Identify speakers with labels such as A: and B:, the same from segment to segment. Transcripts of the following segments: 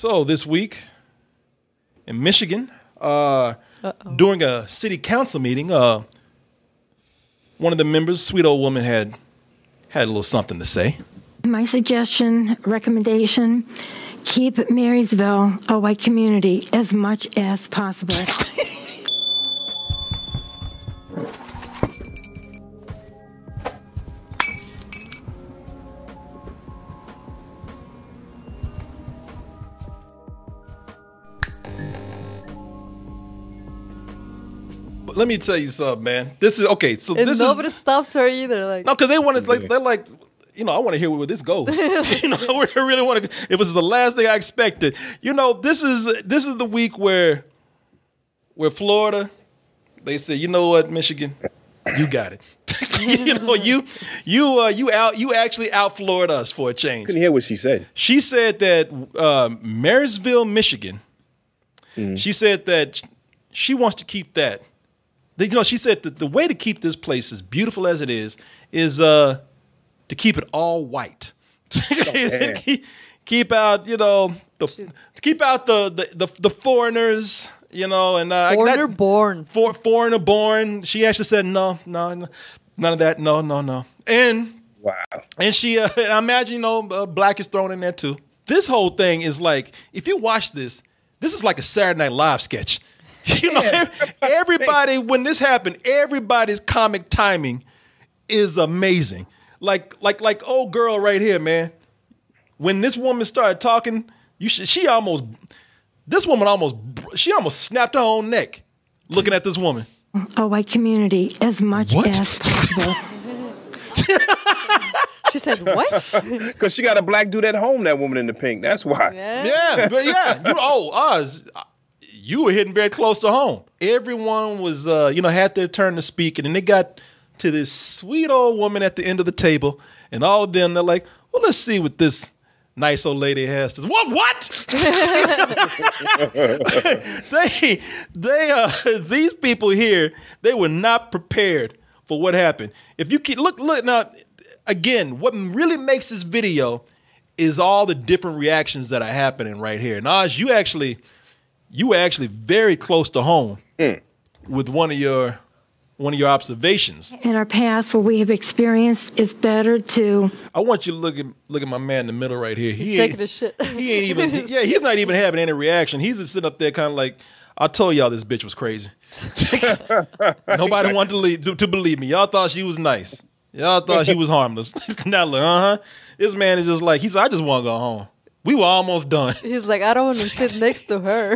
A: So this week in Michigan, during a city council meeting, one of the members, sweet old woman, had a little something to say.
B: My recommendation, keep Marysville a white community as much as possible.
A: But let me tell you something, man. This is okay. So
C: and
A: this
C: nobody
A: is
C: stops her either. Like
A: no, because they want to like they're like. You know, I want to hear where this goes. You know, I really want to. It was the last thing I expected. You know, this is the week where Florida, they say, you know what, Michigan, you got it. You know, you actually out-Floored us for a change.
D: Couldn't hear what she said.
A: She said that Marysville, Michigan. She said that she wants to keep that. You know, she said that the way to keep this place as beautiful as it is to keep it all white. keep out, you know, keep out the foreigners, you know, and foreigner born. She actually said no, none of that, no, and
D: wow,
A: and she, and I imagine, you know, black is thrown in there too. This whole thing is like, if you watch this is like a Saturday Night Live sketch. You know, everybody when this happened, everybody's comic timing is amazing. Like old girl right here, man. When this woman started talking, she almost snapped her own neck looking at this woman.
B: A white community as much as possible.
C: She said, what?
D: Because she got a black dude at home, that woman in the pink. That's why. You were hitting very close to home.
A: Everyone was, had their turn to speak, and then they got to this sweet old woman at the end of the table, and all of them, they're like, well, let's see what this nice old lady has to say. What? These people here, they were not prepared for what happened. If you keep look now, again, what really makes this video is all the different reactions that are happening right here. Naj, you were actually very close to home with one of your observations.
B: In our past, what we have experienced is better to.
A: I want you to look at my man in the middle right here.
C: He's taking a shit.
A: He ain't even. He's not even having any reaction. He's just sitting up there, kind of like, I told y'all this bitch was crazy. Nobody wanted to believe me. Y'all thought she was nice. Y'all thought she was harmless. Now look, This man is just like, he said, I just want to go home. We were almost done.
C: He's like, I don't want to sit next to her.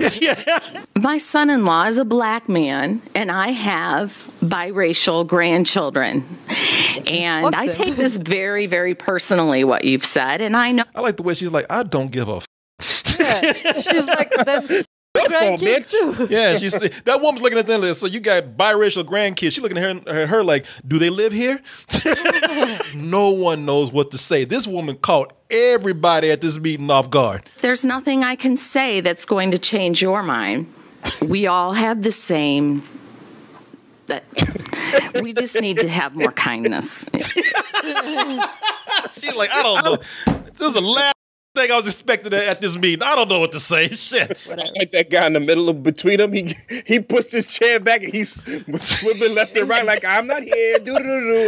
E: My son-in-law is a black man, and I have biracial grandchildren. And I take this very, very personally, what you've said, and I know.
A: I like the way she's like, I don't give a
C: Yeah. She's like, then grandkids too.
A: Yeah, that woman's looking at them like, so you got biracial grandkids. She's looking at her like, do they live here? No one knows what to say. This woman caught everybody at this meeting off guard.
E: There's nothing I can say that's going to change your mind. We all have the same. We just need to have more kindness.
A: She's like, I don't know. This is the last thing I was expecting at this meeting. I don't know what to say. Shit.
D: I like that guy in the middle of between them. He pushed his chair back and he's swiveling left and right like, I'm not here.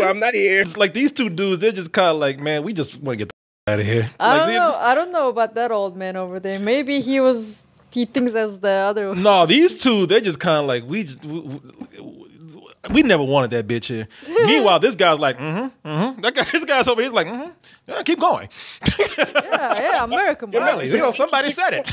D: I'm not here.
A: It's like these two dudes, they're just kind of like, man, we just want to get the out of here.
C: I don't know about that old man over there. Maybe he thinks as the other one.
A: No, these two, they're just kind of like, we never wanted that bitch here. Meanwhile, this guy's like, this guy's over here, he's like, yeah, keep going.
C: yeah, American.
A: Really, you know, somebody said it.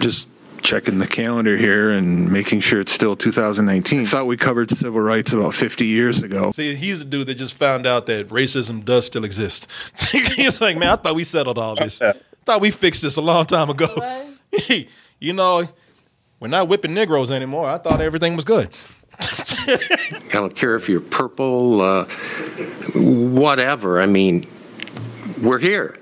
F: Just checking the calendar here and making sure it's still 2019. Thought we covered civil rights about 50 years ago.
A: See, he's a dude that just found out that racism does still exist. He's like, man, I thought we settled all this. Thought we fixed this a long time ago. Right. You know, we're not whipping Negroes anymore. I thought everything was good.
G: I don't care if you're purple, whatever. I mean, we're here.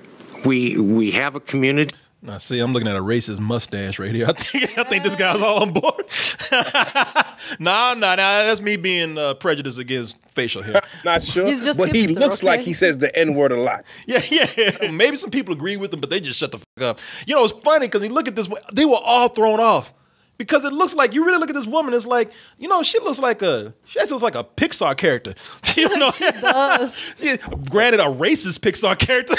G: We have a community.
A: Now, see, I'm looking at a racist mustache right here. I think this guy's all on board. Nah, that's me being prejudiced against facial hair.
D: Not sure,
C: He's just
D: but he
C: hipster,
D: looks like
C: okay?
D: he says the N-word a lot.
A: Yeah. Maybe some people agree with him, but they just shut the fuck up. You know, it's funny because you look at this, they were all thrown off. Because it looks like, you really look at this woman, it's like, she actually looks like a Pixar character. You know?
C: She does.
A: Yeah, granted, a racist Pixar character,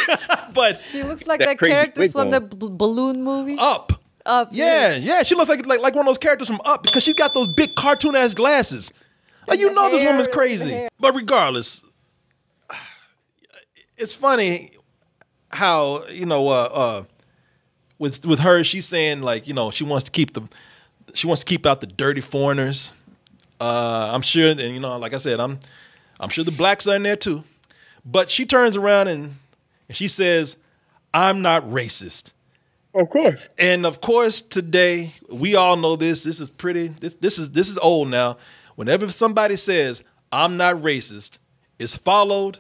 A: but
C: She looks like
D: That
C: that
D: crazy
C: character
D: wig
C: from
D: on.
C: the balloon movie.
A: Up.
C: Up.
A: Yeah, she looks like one of those characters from Up because she's got those big cartoon-ass glasses. Like, you
C: the
A: know this
C: hair,
A: woman's
C: the
A: crazy.
C: hair.
A: But regardless, it's funny how, with her, she's saying, like, she wants to keep out the dirty foreigners. I'm sure, and like I said, I'm sure the blacks are in there too. But she turns around and she says, "I'm not racist."
D: Of course.
A: And of course, today we all know this. This is old now. Whenever somebody says, "I'm not racist," it's followed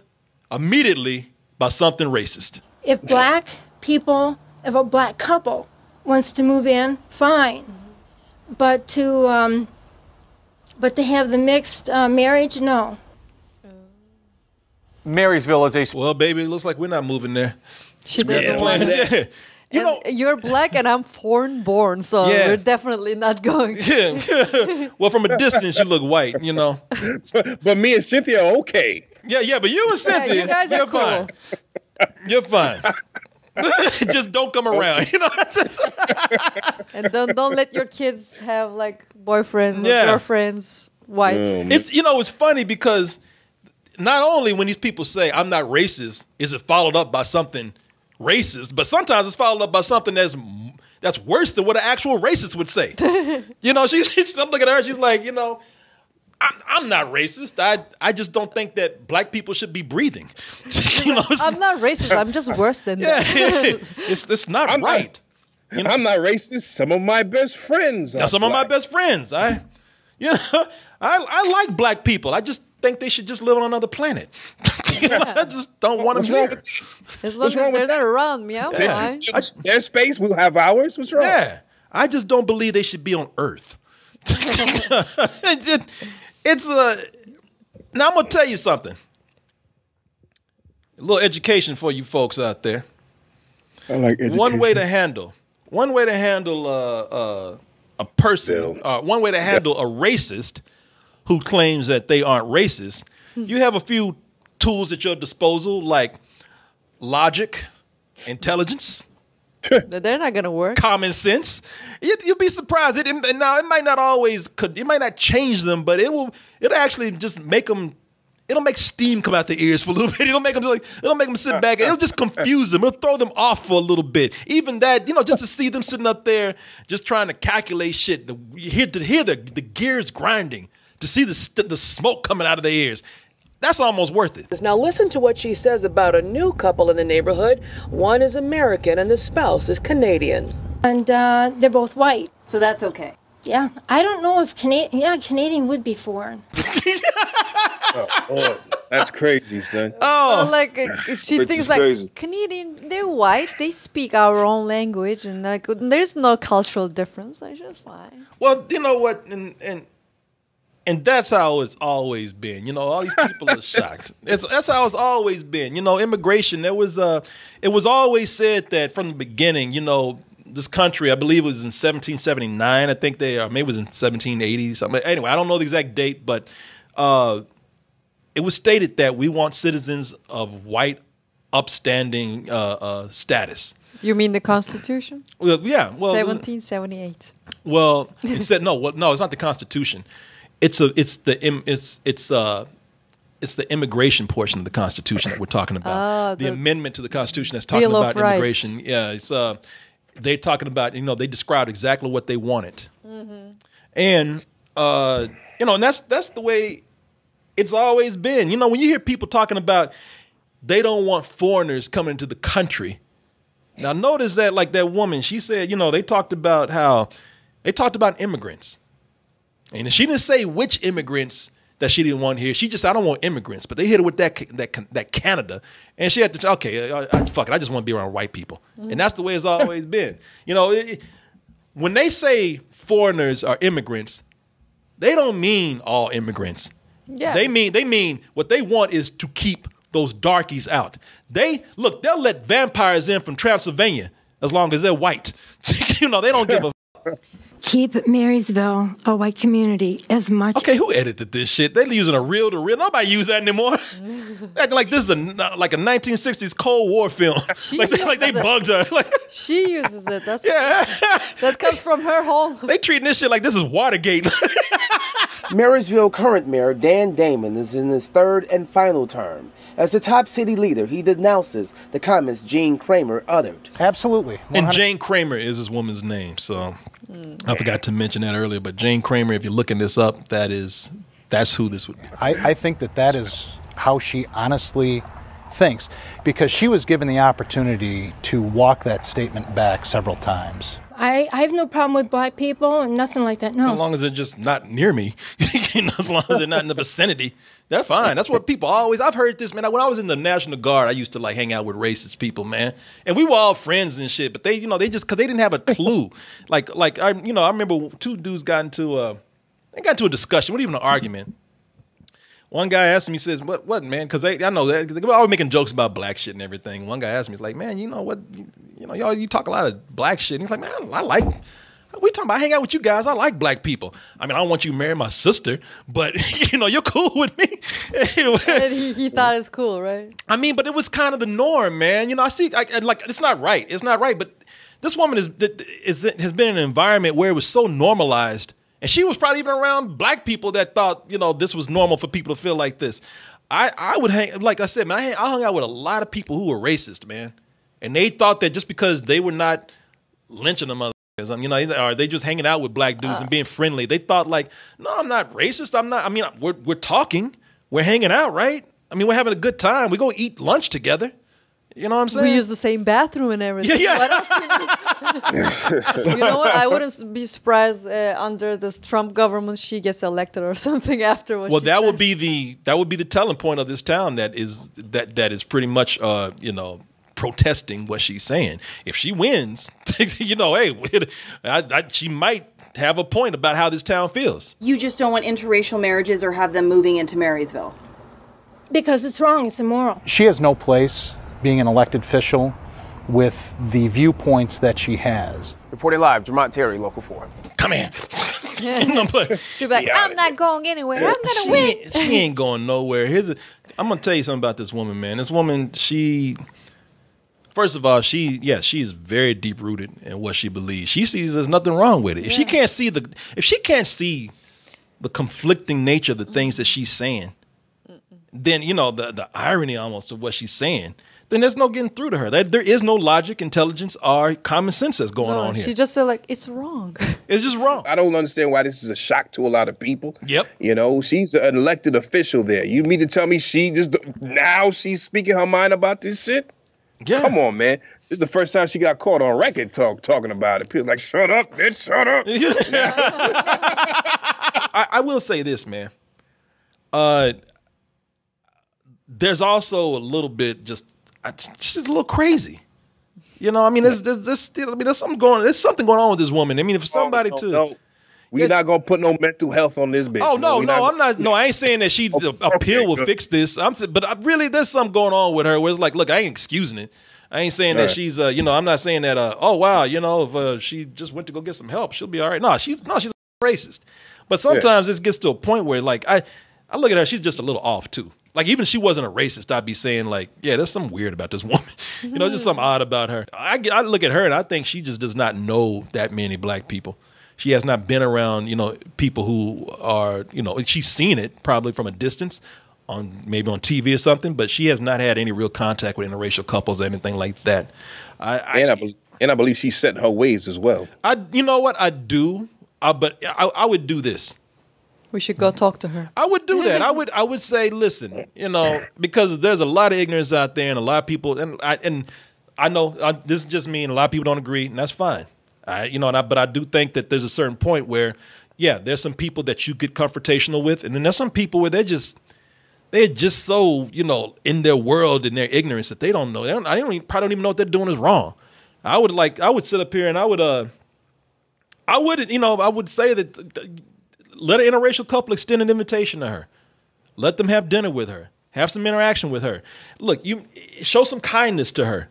A: immediately by something racist.
B: If if a black couple wants to move in, fine. But to have the mixed marriage, no.
H: Marysville is a
A: Well, baby, it looks like we're not moving there.
C: She doesn't want
A: Plans.
C: it.
A: Yeah.
C: You're black and I'm foreign born, so
A: Yeah.
C: we're definitely not going.
A: Yeah. Well, from a distance, you look white,
D: But me and Cynthia are okay.
A: Yeah, but you and Cynthia,
C: you guys are
A: you're
C: cool.
A: fine. You're fine. Just don't come around,
C: And don't let your kids have like boyfriends or
A: Yeah.
C: girlfriends white.
A: It's funny because not only when these people say I'm not racist, is it followed up by something racist, but sometimes it's followed up by something that's worse than what an actual racist would say. I'm looking at her, she's like, I'm not racist. I just don't think that black people should be breathing.
C: I'm not racist. I'm just worse than
A: Yeah,
C: that.
A: it's not
D: I'm
A: right.
D: I'm not racist. Some of my best friends are
A: Now, some of my
D: black.
A: best friends, I like black people. I just think they should just live on another planet. I just don't want
D: What's
A: them
D: wrong
A: here.
D: with
C: As long
D: What's
C: as
D: wrong
C: they're
D: with
C: not around me, I'm fine.
D: their space? We'll have ours. What's wrong?
A: Yeah, I just don't believe they should be on Earth. Now I'm gonna tell you something. A little education for you folks out there.
D: I like
A: One way to handle a person, one way to handle a racist who claims that they aren't racist. You have a few tools at your disposal, like logic, intelligence,
C: They're not gonna work.
A: common sense. You'll be surprised. It might not change them, but it'll actually just make them. It'll make steam come out their ears for a little bit. It'll make them sit back. It'll just confuse them. It'll throw them off for a little bit. Even that, just to see them sitting up there, just trying to calculate shit. You hear the gears grinding, to see the smoke coming out of their ears. That's almost worth it.
I: Now listen to what she says about a new couple in the neighborhood. One is American and the spouse is Canadian.
B: And they're both white.
J: So that's okay.
B: Yeah, I don't know if Canadian would be foreign.
D: Oh, that's crazy, son.
C: Well, like she
D: Which
C: thinks
D: is
C: like
D: crazy.
C: Canadian, they're white. They speak our own language, and like there's no cultural difference. I just fine.
A: Well, you know what, and that's how it's always been. All these people are shocked. That's how it's always been. Immigration. It was always said that from the beginning. This country, I believe it was in 1779. I think maybe it was in 1780 something. Anyway, I don't know the exact date, but it was stated that we want citizens of white, upstanding status.
C: You mean the Constitution?
A: Well, yeah. Well,
C: 1778.
A: Well, it said no. No, it's not the Constitution. It's the immigration portion of the Constitution that we're talking about. The amendment to the Constitution that's talking
C: Bill
A: about
C: of Rights.
A: immigration. Yeah, it's they're talking about, they described exactly what they wanted. Mm-hmm. And and that's the way it's always been. When you hear people talking about they don't want foreigners coming into the country. Now notice that, like that woman, she said, they talked about immigrants. And she didn't say which immigrants that she didn't want here. She just said, I don't want immigrants. But they hit her with that Canada. And she had to, fuck it, I just want to be around white people. Mm-hmm. And that's the way it's always been. When they say foreigners are immigrants, they don't mean all immigrants.
C: Yeah.
A: They mean what they want is to keep those darkies out. They'll let vampires in from Transylvania as long as they're white. They don't give a
B: Keep Marysville a white community as much.
A: Okay, who edited this shit? They're using a reel-to-reel. Nobody use that anymore. Acting like this is like a 1960s Cold War film. Like they bugged her.
C: She uses it. That's that comes from her home.
A: They treating this shit like this is Watergate.
H: Marysville current mayor Dan Damon is in his third and final term. As the top city leader, he denounces the comments Jean Cramer uttered.
J: Absolutely. 100%.
A: And Jane Cramer is this woman's name, so I forgot to mention that earlier. But Jane Cramer, if you're looking this up, that's who this would be.
J: I think that is how she honestly thinks, because she was given the opportunity to walk that statement back several times.
B: I have no problem with black people and nothing like that, no.
A: As long as they're just not near me, as long as they're not in the vicinity, they're fine. That's what people always, I've heard this, man. When I was in the National Guard, I used to hang out with racist people, man. And we were all friends and shit, but they just, cause they didn't have a clue. I remember two dudes got into a discussion, not even an argument. One guy asked me, he says, what, man? Because I know they were always making jokes about black shit and everything. One guy asked me, he's like, man, you know what? Y'all, you talk a lot of black shit. And he's like, man, we talking about, I hang out with you guys. I like black people. I mean, I don't want you to marry my sister, but, you're cool with me.
C: And he thought it's cool, right?
A: I mean, but it was kind of the norm, man. I see, it's not right. It's not right. But this woman has been in an environment where it was so normalized. And she was probably even around black people that thought, this was normal for people to feel like this. I would hang, like I said, man, I hung out with a lot of people who were racist, man. And they thought that just because they were not lynching them, or they just hanging out with black dudes and being friendly, they thought like, no, I'm not racist. I'm not. I mean, we're talking, we're hanging out, right? I mean, we're having a good time. We go eat lunch together. You know what I'm saying?
C: We use the same bathroom and everything. Yeah. What else you know what? I wouldn't be surprised under this Trump government she gets elected or something after what. Well,
A: that would be the telling point of this town that is pretty much protesting what she's saying. If she wins, hey, she might have a point about how this town feels.
K: You just don't want interracial marriages or have them moving into Marysville?
B: Because it's wrong. It's immoral.
J: She has no place being an elected official with the viewpoints that she has.
H: Reporting live, Jamont Terry, Local 4.
A: Come here.
C: She'll be like, I'm not going anywhere. I'm going to win.
A: She ain't going nowhere. I'm going to tell you something about this woman, man. This woman, first of all, she is very deep rooted in what she believes. She sees there's nothing wrong with it. If she can't see the conflicting nature of the things that she's saying, then the irony almost of what she's saying, then there's no getting through to her. There is no logic, intelligence, or common sense that's going on here.
C: She just said it's wrong.
A: It's just wrong.
D: I don't understand why this is a shock to a lot of people.
A: Yep.
D: She's an elected official there. You mean to tell me now she's speaking her mind about this shit?
A: Yeah.
D: Come on, man. This is the first time she got caught on record talking about it. People like, shut up, bitch, shut up.
A: I will say this, man. There's also a little bit she's a little crazy. There's something going on with this woman. I mean, if somebody
D: we're not gonna put no mental health on this bitch.
A: Oh no, I'm not. No, I ain't saying that a pill will fix this. But really, there's something going on with her where it's like, look, I ain't excusing it. I ain't saying that she's, I'm not saying that. Oh wow, if she just went to go get some help, she'll be all right. No, she's a racist. But sometimes this gets to a point where, like, I look at her, she's just a little off too. Like, even if she wasn't a racist, I'd be saying, like, yeah, there's something weird about this woman. Just something odd about her. I look at her and I think she just does not know that many black people. She has not been around, people who are, she's seen it probably from a distance, maybe on TV or something, but she has not had any real contact with interracial couples or anything like that.
D: I believe she's set in her ways as well.
A: You know what? I do, but I would do this.
C: We should go talk to her.
A: I would do that. I would say, listen, because there's a lot of ignorance out there, and a lot of people, and I know this is just me, and a lot of people don't agree, and that's fine. But I do think that there's a certain point where, there's some people that you get confrontational with, and then there's some people where they're just so in their world and their ignorance that they don't know. Probably don't even know what they're doing is wrong. I would sit up here and I would say that. let an interracial couple extend an invitation to her. Let them have dinner with her. Have some interaction with her. Look, you show some kindness to her.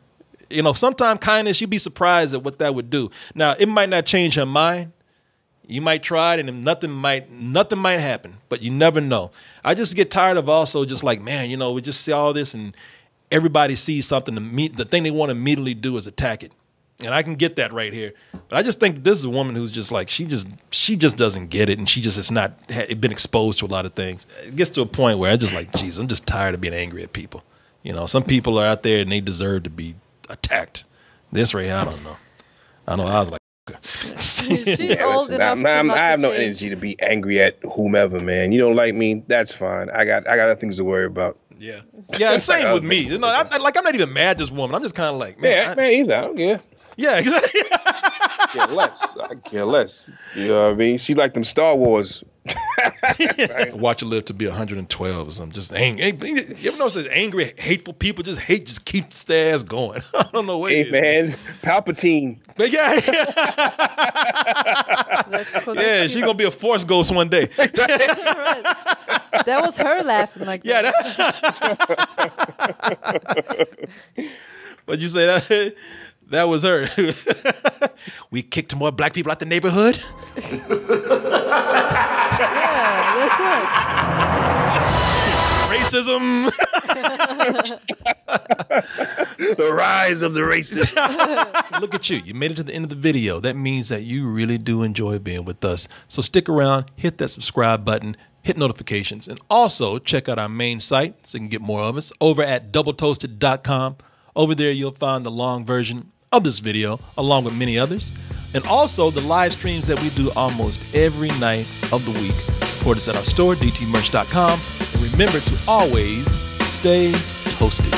A: You know, sometimes kindness, you'd be surprised at what that would do. Now, it might not change her mind. You might try it and nothing might happen, but you never know. I just get tired of also just like, man, you know, we just see all this and everybody sees something the thing they want to immediately do is attack it. And I can get that right here. But I just think this is a woman who's just like, she just doesn't get it. And she just has not been exposed to a lot of things. It gets to a point where I just like, geez, I'm just tired of being angry at people. You know, some people are out there and they deserve to be attacked. This right here, I don't know. I was like,
C: she's old enough
D: I have no energy to be angry at whomever, man. You don't like me, that's fine. I got other things to worry about.
A: Yeah, and same with me. You know, I'm not even mad at this woman. I'm just kind of like, man,
D: either. I don't care.
A: Yeah, exactly.
D: I care less. You know what I mean? She like them Star Wars.
A: Watch it live to be 112 or something. Just angry. You ever notice that angry, hateful people just keep their ass going? I don't know what it is.
D: Man, Palpatine.
A: But yeah, she's gonna be a Force ghost one day.
C: That was her laughing like that.
A: What'd you say that? That was her. We kicked more black people out the neighborhood.
C: Yeah, that's
A: Racism.
D: The rise of the racism.
A: Look at you. You made it to the end of the video. That means that you really do enjoy being with us. So stick around, hit that subscribe button, hit notifications, and also check out our main site so you can get more of us over at doubletoasted.com. Over there, you'll find the long version of this video, along with many others, and also the live streams that we do almost every night of the week. Support us at our store, dtmerch.com, and remember to always stay toasted.